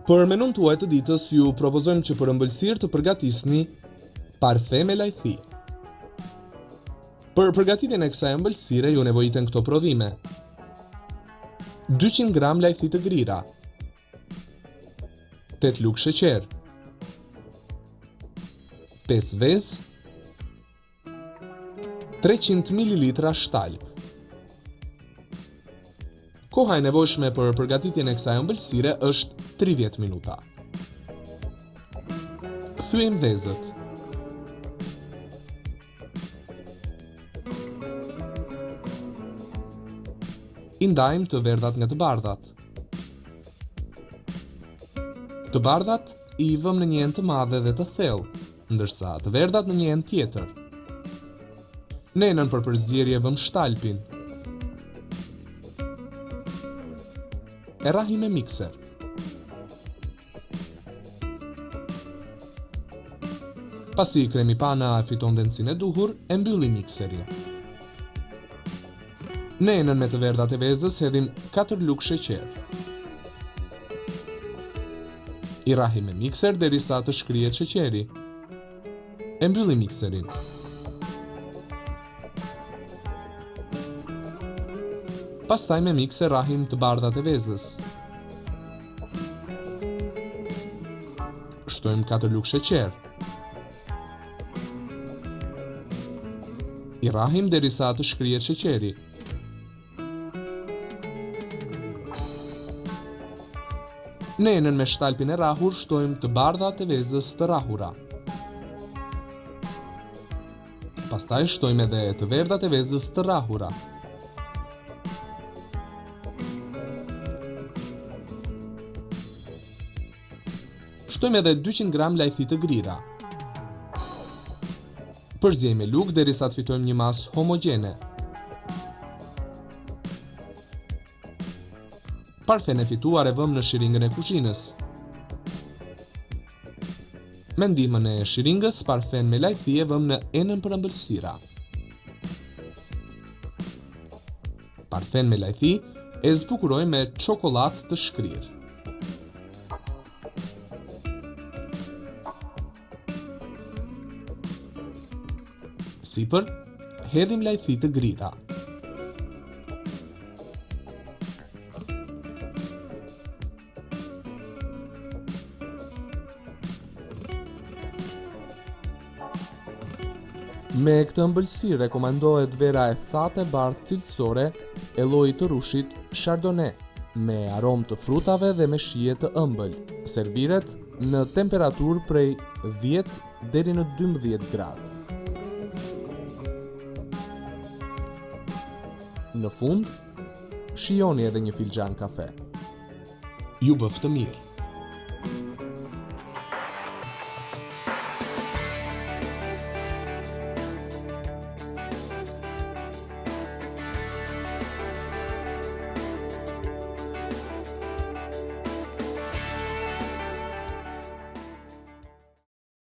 Për menun tuaj të ditës ju propozojmë që për ëmbëlsirë të përgatisni parfe me lajthi. Për përgatitjen e kësaj ëmbëlsire ju nevojiten këto prodhime: 200 gram lajthi të grira, 8 lugë sheqer, 5 vezë, 300 ml shtalp. Koha e nevojshme për përgatitjen e kësaj ëmbëlsire është 30 minuta. Thyejmë vezët. I ndajmë të verdhat nga të bardhat. Të bardhat i vëmë në një enë të madhe dhe të thellë, ndërsa të verdhat në një enë tjetër. Në enën për përzierje vëmë shtalpin. E rrahim me mikser. Pasi kremi pana fiton ndencinë e duhur, e mbyllim mikserin. Në enën me të verdhat e vezës hedhim 4 lugë sheqer. I rrahim me mikser derisa të shkrihet sheqeri. E mbyllim mikserin. Pastaj me mikser rrahim të bardhat e vezës. Shtojmë 4 lugë sheqer. I rrahim derisa të shkrihet sheqeri. Në enën me shtalpin e rrahur shtojmë të bardhat e vezës të rrahura. Pastaj shtojmë edhe të verdhat e vezës të rrahura. Shtojmë edhe 200 gram lajthi të grira. Përziejmë me lugë derisa të fitojmë një masë homogjene. Parfen e fituar e vëmë në shiringën e kuzhinës. Me ndihmën e shiringës, parfen me lajthi e vëmë në enën për ëmbëlsira. Parfen me lajthi e zbukurojmë me çokollatë të shkrirë. Sipër, hedhim lajthi të grira. Me këtë ëmbëlsirë rekomandohet vera e thatë e bardhë cilësore e llojit të rushit Chardonnay, me aromë të frutave dhe me shije të ëmbël. Serviret në temperaturë prej 10 deri në 12 gradë. Në fund, shijoni edhe një filxhan kafe. Ju bëf të mirë.